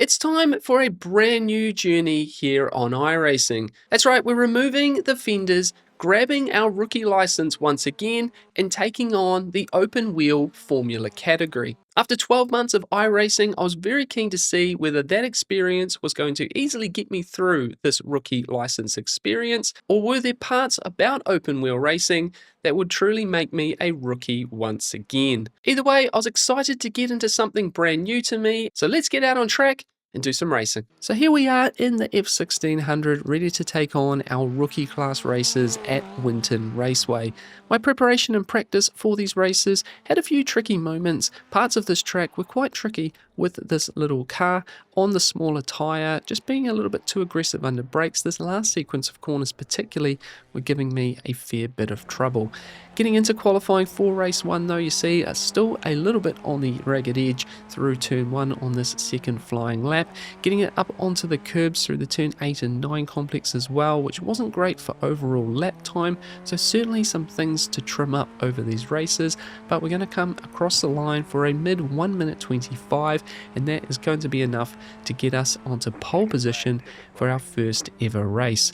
It's time for a brand new journey here on iRacing. That's right, we're removing the fenders, grabbing our rookie license once again, and taking on the open wheel formula category. After 12 months of iRacing, I was very keen to see whether that experience was going to easily get me through this rookie license experience, or were there parts about open wheel racing that would truly make me a rookie once again. Either way, I was excited to get into something brand new to me, so let's get out on track and do some racing. So here we are in the F1600, ready to take on our rookie class races at Winton Raceway. My preparation and practice for these races had a few tricky moments. Parts of this track were quite tricky with this little car on the smaller tyre, just being a little bit too aggressive under brakes. This last sequence of corners particularly were giving me a fair bit of trouble. Getting into qualifying for race 1 though, you see, still a little bit on the ragged edge through turn 1 on this second flying lap. Getting it up onto the curbs through the turn 8 and 9 complex as well, which wasn't great for overall lap time, so certainly some things to trim up over these races, but we're going to come across the line for a mid 1 minute 25, and that is going to be enough to get us onto pole position for our first ever race.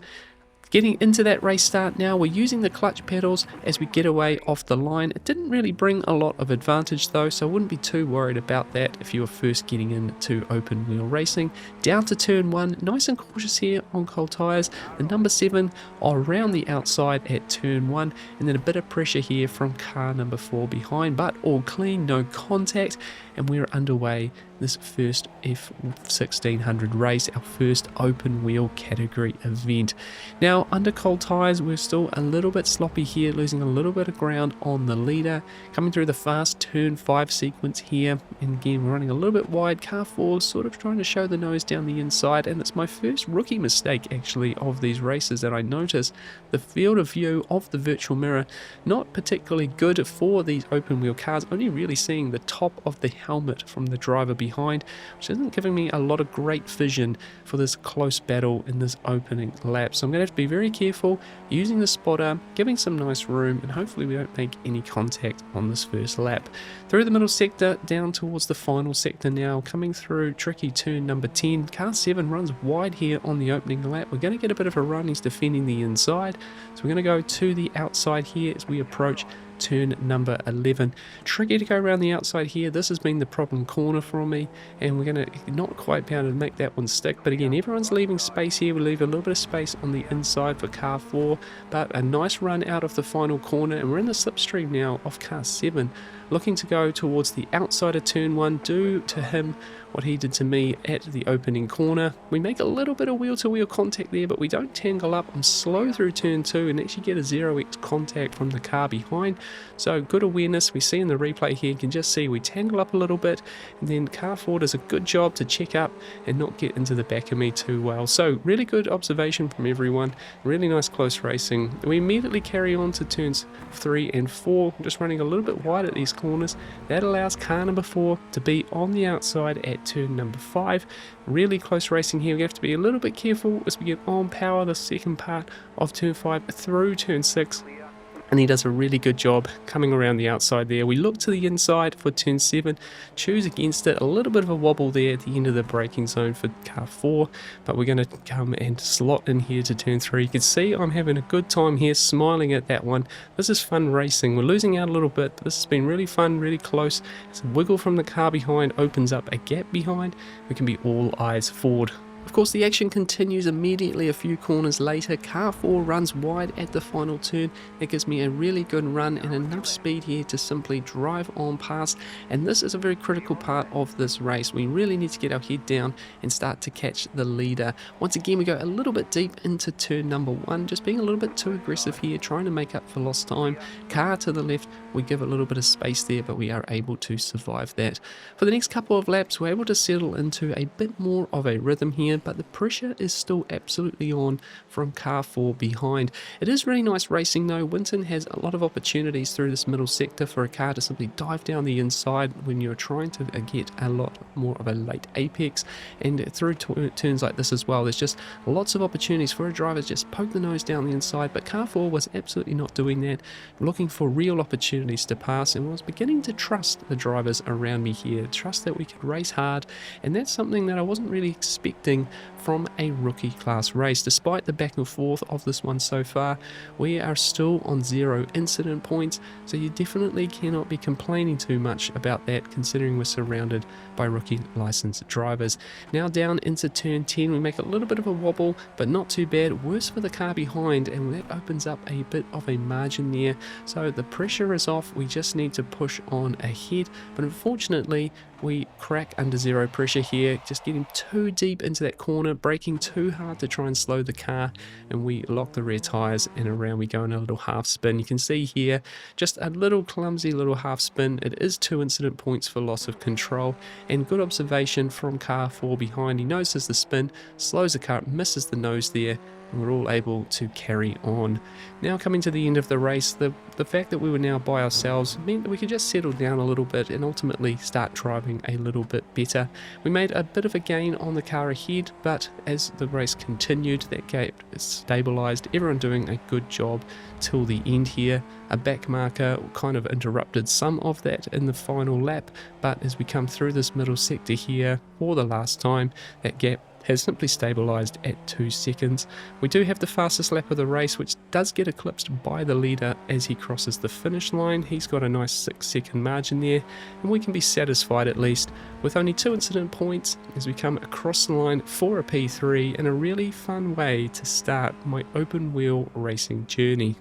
Getting into that race start now, we're using the clutch pedals as we get away off the line. It didn't really bring a lot of advantage though, so I wouldn't be too worried about that if you were first getting into open wheel racing. Down to turn 1, nice and cautious here on cold tyres. The number 7 around the outside at turn 1, and then a bit of pressure here from car number 4 behind, but all clean, no contact, and we're underway this first F1600 race, our first open wheel category event. Now under cold tyres we're still a little bit sloppy here, losing a little bit of ground on the leader, coming through the fast turn 5 sequence here, and again we're running a little bit wide. Car 4 sort of trying to show the nose down the inside, and it's my first rookie mistake actually of these races that I noticed. The field of view of the virtual mirror not particularly good for these open wheel cars, only really seeing the top of the helmet from the driver behind, which isn't giving me a lot of great vision for this close battle in this opening lap. So I'm going to have to be very careful using the spotter, giving some nice room, and hopefully we don't make any contact on this first lap. Through the middle sector, down towards the final sector now, coming through tricky turn number 10. Car 7 runs wide here on the opening lap. We're going to get a bit of a run. He's defending the inside, so we're going to go to the outside here as we approach turn number 11. Tricky to go around the outside here. This has been the problem corner for me, and we're going to not quite be able to make that one stick, but again everyone's leaving space here. We leave a little bit of space on the inside for car 4, but a nice run out of the final corner, and we're in the slipstream now of car 7, looking to go towards the outside of turn 1, do to him what he did to me at the opening corner. We make a little bit of wheel-to-wheel contact there, but we don't tangle up. I'm slow through turn 2 and actually get a 0x contact from the car behind, so good awareness. We see in the replay here, you can just see we tangle up a little bit, and then car 4 does a good job to check up and not get into the back of me too well. So really good observation from everyone, really nice close racing. We immediately carry on to turns 3 and 4, just running a little bit wide at these corners. That allows car number 4 to be on the outside at turn number 5. Really close racing here. We have to be a little bit careful as we get on power the second part of turn 5 through turn 6, and he does a really good job coming around the outside there. We look to the inside for turn 7, choose against it. A little bit of a wobble there at the end of the braking zone for car 4, but we're going to come and slot in here to turn 3. You can see I'm having a good time here, smiling at that one. This is fun racing. We're losing out a little bit, but this has been really fun, really close. It's a wiggle from the car behind, opens up a gap behind. We can be all eyes forward. Of course, the action continues immediately a few corners later. Car 4 runs wide at the final turn. It gives me a really good run and enough speed here to simply drive on past, and this is a very critical part of this race. We really need to get our head down and start to catch the leader. Once again, we go a little bit deep into turn number 1, just being a little bit too aggressive here, trying to make up for lost time. Car to the left, we give a little bit of space there, but we are able to survive that. For the next couple of laps, we're able to settle into a bit more of a rhythm here. here, but the pressure is still absolutely on from car 4 behind. It is really nice racing though. Winton has a lot of opportunities through this middle sector for a car to simply dive down the inside when you're trying to get a lot more of a late apex, and through turns like this as well. There's just lots of opportunities for a driver to just poke the nose down the inside, but car 4 was absolutely not doing that, looking for real opportunities to pass, and was beginning to trust the drivers around me here, trust that we could race hard, and that's something that I wasn't really expecting from a rookie class race. Despite the back and forth of this one so far, we are still on 0 incident points, so you definitely cannot be complaining too much about that, considering we're surrounded by rookie licensed drivers. Now down into turn 10, we make a little bit of a wobble, but not too bad. Worse for the car behind, and that opens up a bit of a margin there, so the pressure is off. We just need to push on ahead, but unfortunately we crack under 0 pressure here, just getting too deep into that corner, braking too hard to try and slow the car, and we lock the rear tires, and around we go in a little half spin. You can see here just a little clumsy little half spin. It is 2 incident points for loss of control, and good observation from car 4 behind. He notices the spin, slows the car, misses the nose there, and we're all able to carry on. Now coming to the end of the race, the fact that we were now by ourselves meant that we could just settle down a little bit and ultimately start driving a little bit better. We made a bit of a gain on the car ahead, but as the race continued, that gap stabilized, everyone doing a good job till the end here. A back marker kind of interrupted some of that in the final lap, but as we come through this middle sector here for the last time, that gap has simply stabilized at 2 seconds. We do have the fastest lap of the race, which does get eclipsed by the leader as he crosses the finish line. He's got a nice 6-second margin there, and we can be satisfied at least with only 2 incident points as we come across the line for a P3 in a really fun way to start my open wheel racing journey.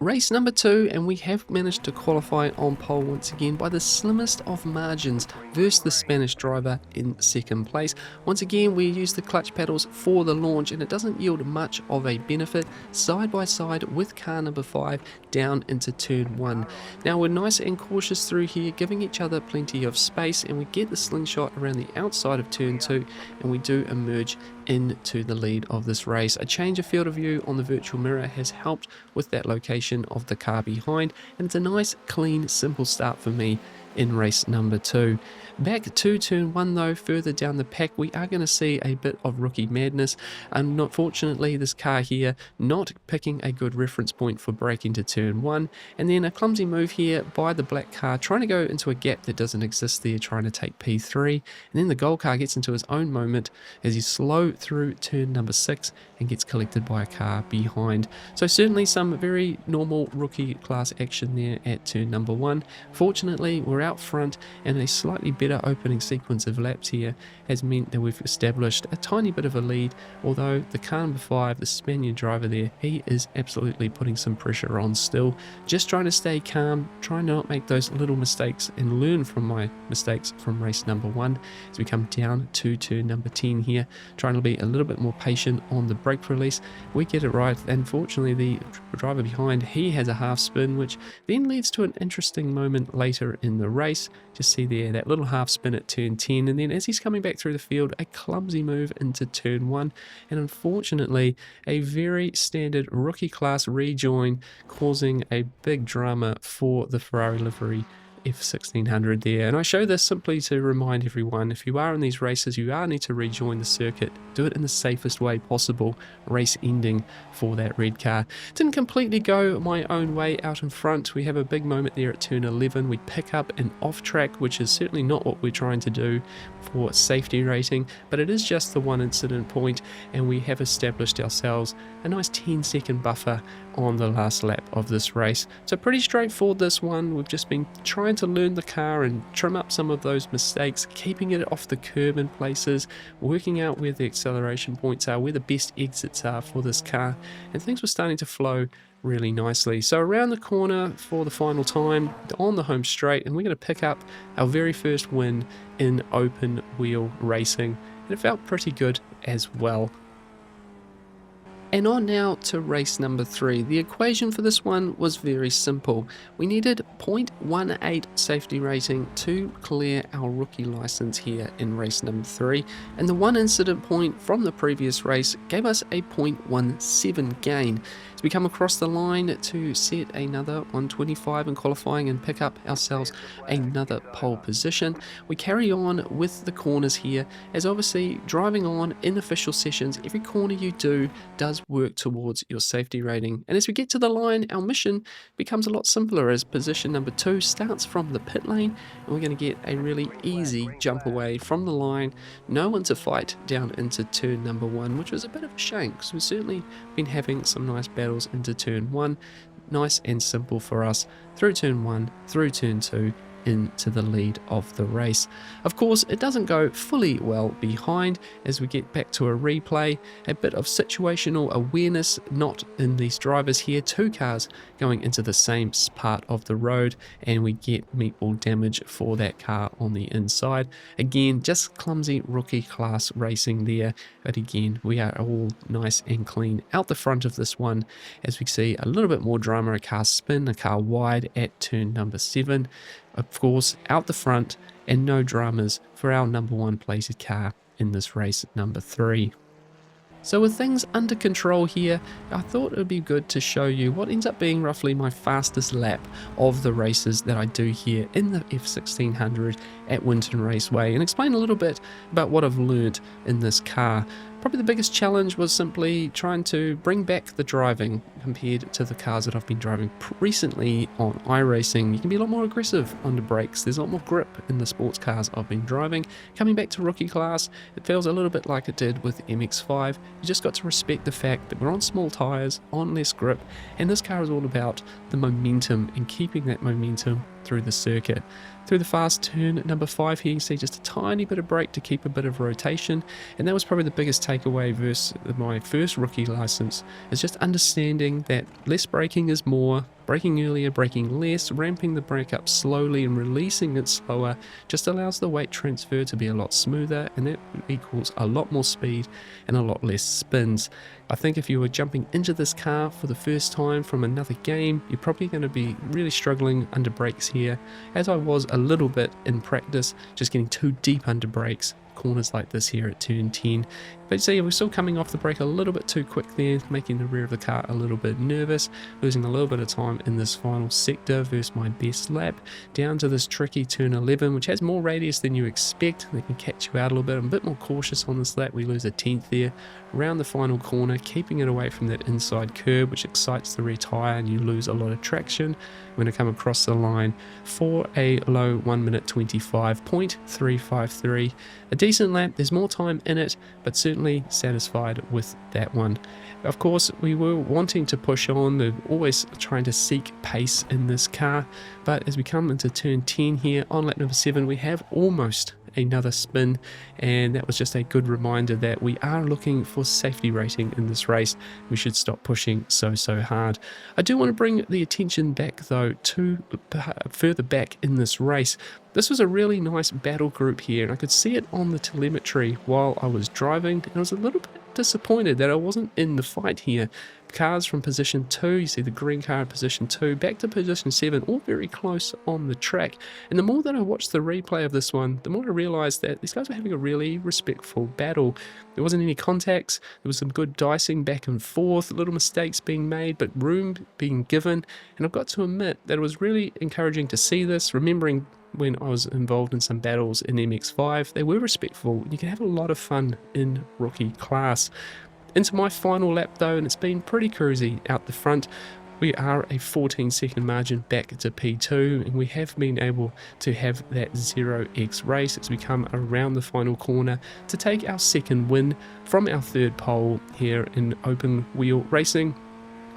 Race number 2, and we have managed to qualify on pole once again by the slimmest of margins versus the Spanish driver in second place. Once again, we use the clutch pedals for the launch, and it doesn't yield much of a benefit side by side with car number 5 down into turn 1. Now we're nice and cautious through here, giving each other plenty of space, and we get the slingshot around the outside of turn 2, and we do emerge into the lead of this race. A change of field of view on the virtual mirror has helped with that location of the car behind, and it's a nice, clean, simple start for me in race number 2. Back to turn 1 though, further down the pack, we are going to see a bit of rookie madness, and unfortunately this car here not picking a good reference point for braking to turn 1, and then a clumsy move here by the black car trying to go into a gap that doesn't exist there, trying to take P3, and then the gold car gets into his own moment as he's slow through turn number 6 and gets collected by a car behind. So certainly some very normal rookie class action there at turn number 1. Fortunately we're out front, and a slightly better opening sequence of laps here has meant that we've established a tiny bit of a lead, although the car number 5, the Spaniard driver there, he is absolutely putting some pressure on still. Just trying to stay calm, trying not make those little mistakes and learn from my mistakes from race number 1 as we come down to turn number 10 here, trying to be a little bit more patient on the brake release. We get it right. Unfortunately the driver behind, he has a half spin, which then leads to an interesting moment later in the race. Just see there that little half spin at turn 10, and then as he's coming back through the field, a clumsy move into turn 1, and unfortunately a very standard rookie class rejoin, causing a big drama for the Ferrari livery F1600 there. And I show this simply to remind everyone, if you are in these races, you are need to rejoin the circuit. Do it in the safest way possible. Race ending for that red car. Didn't completely go my own way out in front. We have a big moment there at turn 11. We pick up an off track, which is certainly not what we're trying to do for safety rating, but it is just the 1 incident point, and we have established ourselves a nice 10-second buffer on the last lap of this race. So pretty straightforward this one. We've just been trying to learn the car and trim up some of those mistakes, keeping it off the curb in places, working out where the acceleration points are, where the best exits are for this car, and things were starting to flow really nicely. So around the corner for the final time on the home straight, and we're going to pick up our very first win in open wheel racing, and it felt pretty good as well. And on now to race number 3. The equation for this one was very simple. We needed 0.18 safety rating to clear our rookie license here in race number 3, and the one incident point from the previous race gave us a 0.17 gain. As we come across the line to set another 125 in qualifying and pick up ourselves another pole position, we carry on with the corners here, as obviously driving on in official sessions, every corner you do does work towards your safety rating. And as we get to the line, our mission becomes a lot simpler, as position number 2 starts from the pit lane, and we're going to get a really easy jump away from the line, no one to fight down into turn number 1, which was a bit of a shame because we've certainly been having some nice battles into turn 1. Nice and simple for us through turn 1, through turn 2, into the lead of the race. Of course, it doesn't go fully well behind. As we get back to a replay, a bit of situational awareness not in these drivers here, 2 cars going into the same part of the road, and we get meatball damage for that car on the inside. Again, just clumsy rookie class racing there, but again, we are all nice and clean out the front of this one. As we see a little bit more drama, a car spin, a car wide at turn number 7. Of course, out the front, and no dramas for our number 1 plated car in this race number 3. So with things under control here, I thought it would be good to show you what ends up being roughly my fastest lap of the races that I do here in the F1600 at Winton Raceway, and explain a little bit about what I've learned in this car. Probably the biggest challenge was simply trying to bring back the driving compared to the cars that I've been driving recently on iRacing. You can be a lot more aggressive on the brakes. There's a lot more grip in the sports cars I've been driving. Coming back to rookie class, it feels a little bit like it did with MX-5. You just got to respect the fact that we're on small tyres, on less grip, and this car is all about the momentum and keeping that momentum through the circuit. Through the fast turn number 5 here, you see just a tiny bit of brake to keep a bit of rotation, and that was probably the biggest takeaway versus my first rookie license, is just understanding that less braking is more. Braking earlier, braking less, ramping the brake up slowly and releasing it slower just allows the weight transfer to be a lot smoother, and that equals a lot more speed and a lot less spins. I think if you were jumping into this car for the first time from another game, you're probably going to be really struggling under brakes here, as I was a little bit in practice, just getting too deep under brakes. Corners like this here at turn 10. But see, we're still coming off the brake a little bit too quick there, making the rear of the car a little bit nervous, losing a little bit of time in this final sector versus my best lap, down to this tricky turn 11, which has more radius than you expect. They can catch you out a little bit. I'm a bit more cautious on this lap. We lose a 10th there, around the final corner, keeping it away from that inside curb, which excites the rear tyre, and you lose a lot of traction when I come across the line for a low 1 minute 25.353. A decent lap, there's more time in it, but certainly satisfied with that one. Of course, we were wanting to push on, they're always trying to seek pace in this car, but as we come into turn 10 here on lap number 7, we have almost another spin, and that was just a good reminder that we are looking for safety rating in this race. We should stop pushing so hard. I do want to bring the attention back though to further back in this race. This was a really nice battle group here, and I could see it on the telemetry while I was driving, and I was a little bit disappointed that I wasn't in the fight here. Cars from position 2, you see the green car in position 2, back to position 7, all very close on the track. And the more that I watched the replay of this one, the more I realised that these guys were having a really respectful battle. There wasn't any contacts, there was some good dicing back and forth, little mistakes being made, but room being given. And I've got to admit that it was really encouraging to see this, remembering when I was involved in some battles in MX-5, they were respectful. You can have a lot of fun in rookie class. Into my final lap though, and it's been pretty cruisy out the front. We are a 14-second margin back to P2, and we have been able to have that 0x race as we come around the final corner to take our second win from our third pole here in open wheel racing.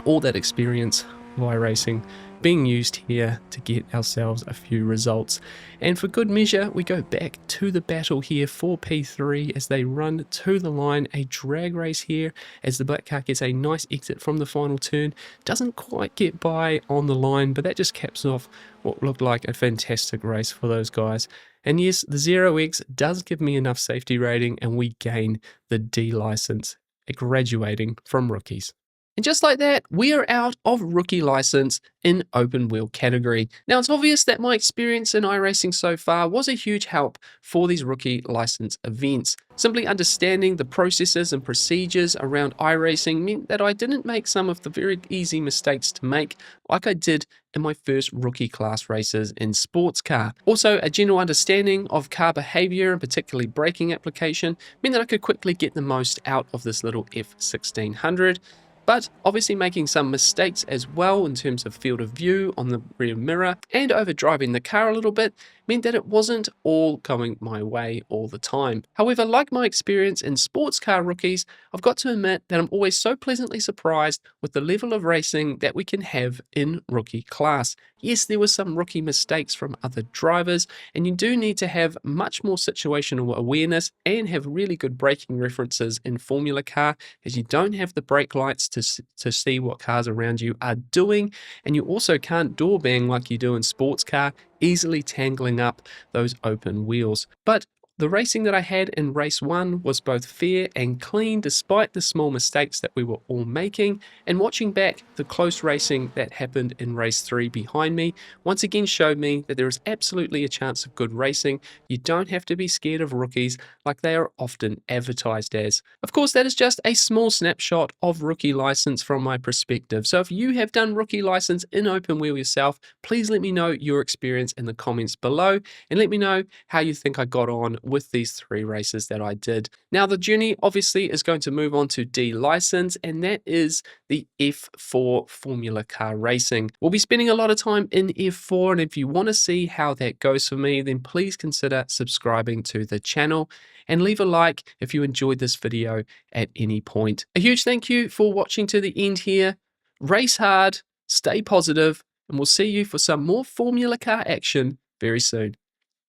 All that experience of iRacing being used here to get ourselves a few results. And for good measure, we go back to the battle here for P3 as they run to the line. A drag race here as the black car gets a nice exit from the final turn. Doesn't quite get by on the line, but that just caps off what looked like a fantastic race for those guys. And yes, the 0x does give me enough safety rating, and we gain the D license at graduating from rookies. And just like that, we are out of rookie license in open wheel category. Now it's obvious that my experience in iRacing so far was a huge help for these rookie license events. Simply understanding the processes and procedures around iRacing meant that I didn't make some of the very easy mistakes to make like I did in my first rookie class races in sports car. Also, a general understanding of car behavior and particularly braking application meant that I could quickly get the most out of this little F1600. But obviously making some mistakes as well in terms of field of view on the rear mirror and overdriving the car a little bit meant that it wasn't all going my way all the time. However, like my experience in sports car rookies, I've got to admit that I'm always so pleasantly surprised with the level of racing that we can have in rookie class. Yes, there were some rookie mistakes from other drivers, and you do need to have much more situational awareness and have really good braking references in Formula Car, as you don't have the brake lights to see what cars around you are doing, and you also can't door bang like you do in sports car, easily tangling up those open wheels. But the racing that I had in race 1 was both fair and clean despite the small mistakes that we were all making, and watching back the close racing that happened in race 3 behind me once again showed me that there is absolutely a chance of good racing. You don't have to be scared of rookies like they are often advertised as. Of course, that is just a small snapshot of rookie license from my perspective, so if you have done rookie license in open wheel yourself, please let me know your experience in the comments below and let me know how you think I got on with these 3 races that I did. Now the journey obviously is going to move on to D license, and that is the F4 Formula Car racing. We'll be spending a lot of time in F4, and if you want to see how that goes for me, then please consider subscribing to the channel and leave a like if you enjoyed this video at any point. A huge thank you for watching to the end here. Race hard, stay positive, and we'll see you for some more Formula Car action very soon.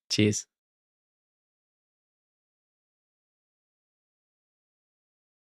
Cheers.